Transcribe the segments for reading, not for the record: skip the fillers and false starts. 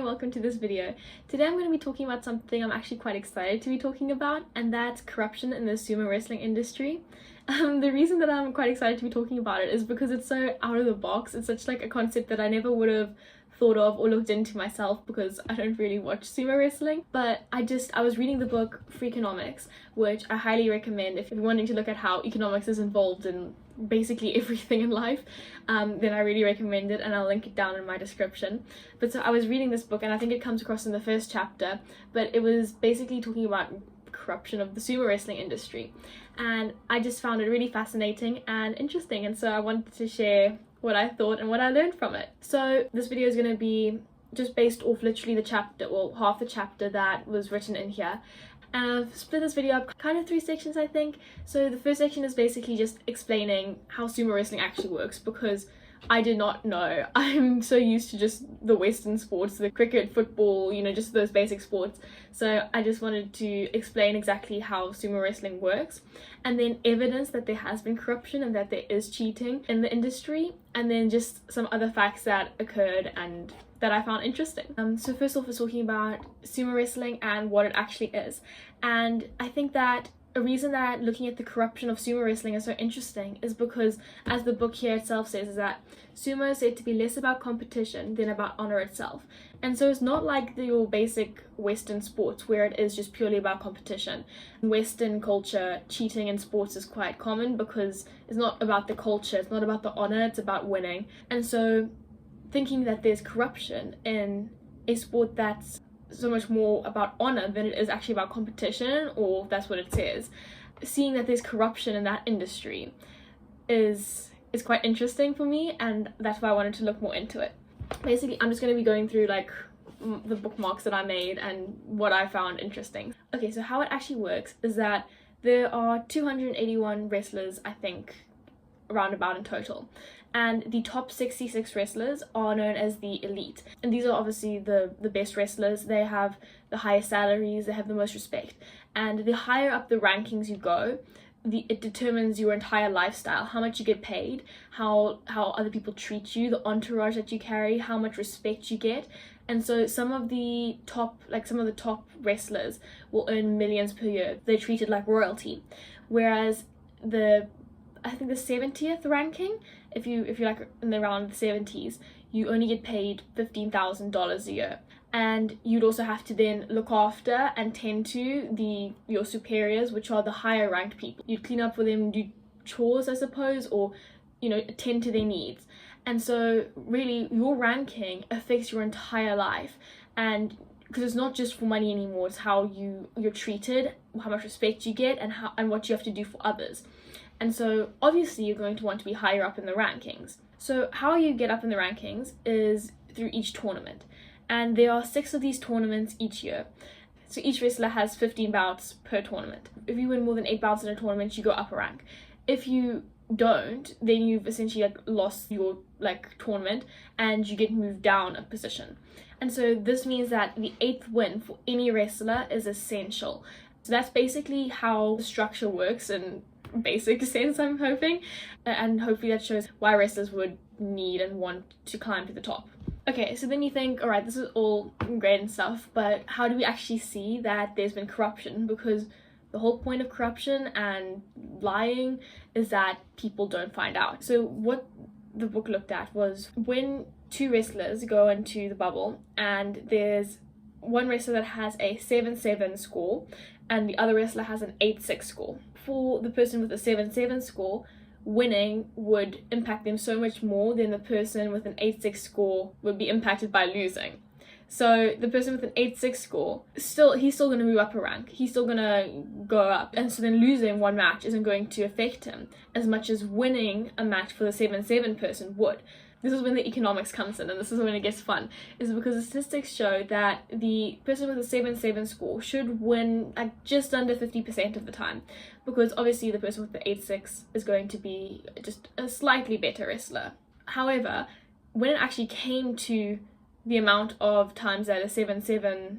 welcome to this video. Today I'm going to be talking about something I'm actually quite excited to be talking about, and that's corruption in the sumo wrestling industry. The reason that I'm quite excited to be talking about it is because it's so out of the box. It's such like a concept that I never would have thought of or looked into myself because I don't really watch sumo wrestling. But I was reading the book Freakonomics, which I highly recommend if you're wanting to look at how economics is involved in basically everything in life. Then I really recommend it, and I'll link it down in my description. But so I was reading this book, and I think it comes across in the first chapter, but it was basically talking about corruption of the sumo wrestling industry, and I just found it really fascinating and interesting, and so I wanted to share what I thought and what I learned from it. So this video is going to be just based off literally the chapter, well, half the chapter that was written in here. And I've split this video up kind of 3 sections, I think. So the first section is basically just explaining how sumo wrestling actually works, because I did not know. I'm so used to just the Western sports, the cricket, football, you know, just those basic sports. So I just wanted to explain exactly how sumo wrestling works, and then evidence that there has been corruption and that there is cheating in the industry, and then just some other facts that occurred and that I found interesting. So first off, we're talking about sumo wrestling and what it actually is. And I think that a reason that looking at the corruption of sumo wrestling is so interesting is because, as the book here itself says, is that sumo is said to be less about competition than about honor itself. And so it's not like your basic Western sports where it is just purely about competition. In Western culture, cheating in sports is quite common because it's not about the culture, it's not about the honor, it's about winning. And so thinking that there's corruption in a sport that's so much more about honor than it is actually about competition, or that's what it says, seeing that there's corruption in that industry is quite interesting for me, and that's why I wanted to look more into it. Basically, I'm just going to be going through like the bookmarks that I made and what I found interesting. Okay, so how it actually works is that there are 281 wrestlers, I think, roundabout in total, and the top 66 wrestlers are known as the elite, and these are obviously the best wrestlers. They have the highest salaries, they have the most respect, and the higher up the rankings you go, it determines your entire lifestyle, how much you get paid, how other people treat you, the entourage that you carry, how much respect you get. And so some of the top wrestlers will earn millions per year. They're treated like royalty, whereas I think the 70th ranking, if you're like in around the 70s, you only get paid $15,000 a year, and you'd also have to then look after and tend to your superiors, which are the higher ranked people. You'd clean up for them, do chores, I suppose, or attend to their needs. And so really your ranking affects your entire life, and because it's not just for money anymore, it's how you're treated, how much respect you get, and what you have to do for others. And so obviously you're going to want to be higher up in the rankings. So how you get up in the rankings is through each tournament, and there are 6 of these tournaments each year. So each wrestler has 15 bouts per tournament. If you win more than 8 bouts in a tournament, you go up a rank. If you don't, then you've essentially lost your tournament and you get moved down a position. And so this means that the 8th win for any wrestler is essential. So that's basically how the structure works in basic sense, I'm hoping, and hopefully that shows why wrestlers would need and want to climb to the top. Okay, so then you think, all right, this is all great and stuff, but how do we actually see that there's been corruption? Because the whole point of corruption and lying is that people don't find out. So what the book looked at was when 2 wrestlers go into the bubble, and there's one wrestler that has a 7-7 score and the other wrestler has an 8-6 score. For the person with a 7-7 score, winning would impact them so much more than the person with an 8-6 score would be impacted by losing. So the person with an 8-6 score, he's still going to move up a rank, he's still going to go up, and so then losing one match isn't going to affect him as much as winning a match for the 7-7 person would. This is when the economics comes in, and this is when it gets fun, is because the statistics show that the person with a 7-7 score should win just under 50% of the time, because obviously the person with the 8-6 is going to be just a slightly better wrestler. However, when it actually came to the amount of times that a 7-7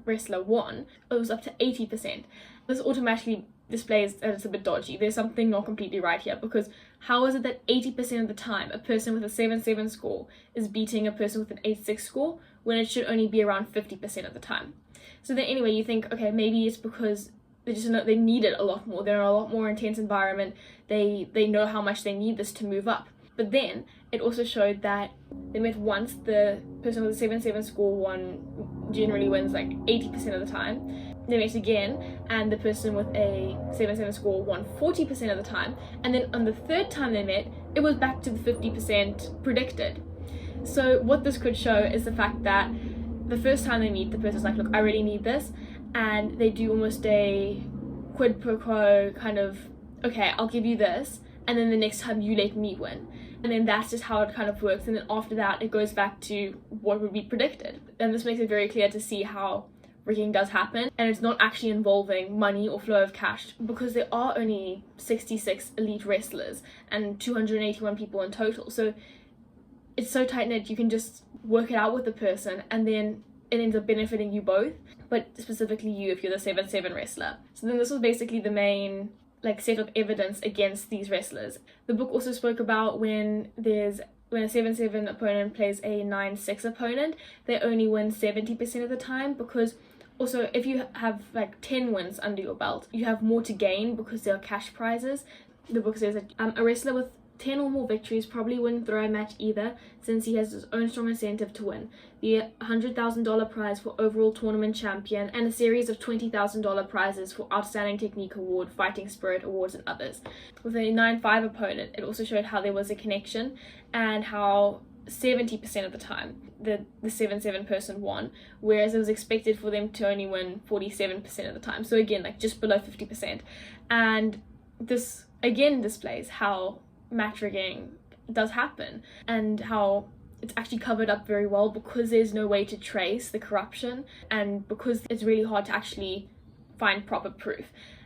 wrestler won, it was up to 80%. This automatically displays that it's a bit dodgy. There's something not completely right here, because how is it that 80% of the time a person with a 7-7 score is beating a person with an 8-6 score, when it should only be around 50% of the time. So then anyway, you think, okay, maybe it's because they just know they need it a lot more. They're in a lot more intense environment. They know how much they need this to move up. But then it also showed that they met once, the person with a 7-7 score generally wins like 80% of the time. They met again, and the person with a 7-7 score won 40% of the time. And then on the third time they met, it was back to the 50% predicted. So what this could show is the fact that the first time they meet, the person's like, look, I really need this. And they do almost a quid pro quo kind of, okay, I'll give you this. And then the next time you let me win. And then that's just how it kind of works. And then after that, it goes back to what would be predicted. And this makes it very clear to see how rigging does happen, and it's not actually involving money or flow of cash, because there are only 66 elite wrestlers and 281 people in total. So it's so tight-knit, you can just work it out with the person, and then it ends up benefiting you both, but specifically you if you're the 7-7 wrestler. So then this was basically the main set of evidence against these wrestlers. The book also spoke about when a 7-7 opponent plays a 9-6 opponent, they only win 70% of the time, because also if you have 10 wins under your belt, you have more to gain because there are cash prizes. The book says that a wrestler with 10 or more victories probably wouldn't throw a match either, since he has his own strong incentive to win. The $100,000 prize for overall tournament champion, and a series of $20,000 prizes for outstanding technique award, fighting spirit awards, and others. With a 9-5 opponent, it also showed how there was a connection, and how 70% of the time the 7-7 person won, whereas it was expected for them to only win 47% of the time. So again, just below 50%. And this again displays how match rigging does happen, and how it's actually covered up very well because there's no way to trace the corruption, and because it's really hard to actually find proper proof.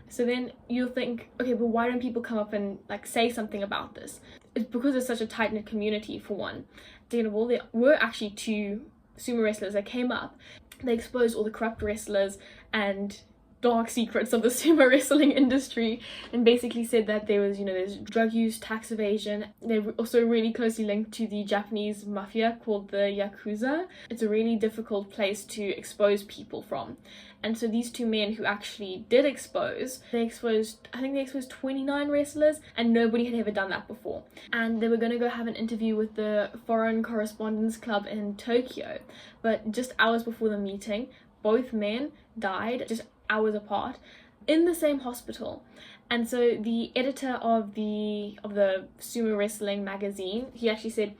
So then you'll think, okay, but why don't people come up and say something about this? It's because it's such a tight-knit community, for one. Second of all, there were actually 2 sumo wrestlers that came up. They exposed all the corrupt wrestlers and dark secrets of the sumo wrestling industry, and basically said that there's drug use, tax evasion. They're also really closely linked to the Japanese mafia called the Yakuza. It's a really difficult place to expose people from. And so these 2 men who actually did expose, I think they exposed 29 wrestlers, and nobody had ever done that before. And they were going to go have an interview with the Foreign Correspondents Club in Tokyo, but just hours before the meeting, both men died just hours apart in the same hospital. And so the editor of the sumo wrestling magazine, he actually said,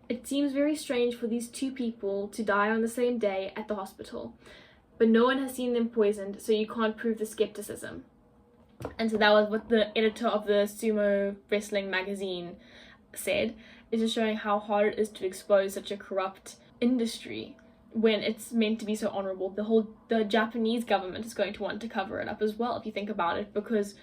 it seems very strange for these 2 people to die on the same day at the hospital, but no one has seen them poisoned, so you can't prove the skepticism. And so that was what the editor of the sumo wrestling magazine said. It's just showing how hard it is to expose such a corrupt industry when it's meant to be so honorable. The Japanese government is going to want to cover it up as well, if you think about it, because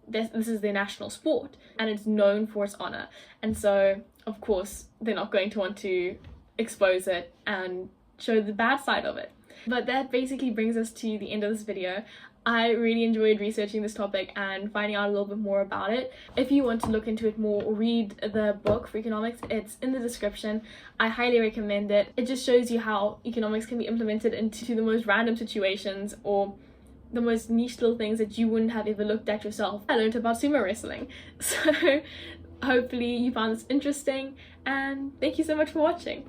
this is their national sport and it's known for its honor. And so of course they're not going to want to expose it and show the bad side of it. But that basically brings us to the end of this video. I really enjoyed researching this topic and finding out a little bit more about it. If you want to look into it more or read the book Freakonomics, it's in the description. I highly recommend it. It just shows you how economics can be implemented into the most random situations, or the most niche little things that you wouldn't have ever looked at yourself. I learned about sumo wrestling. So hopefully you found this interesting, and thank you so much for watching.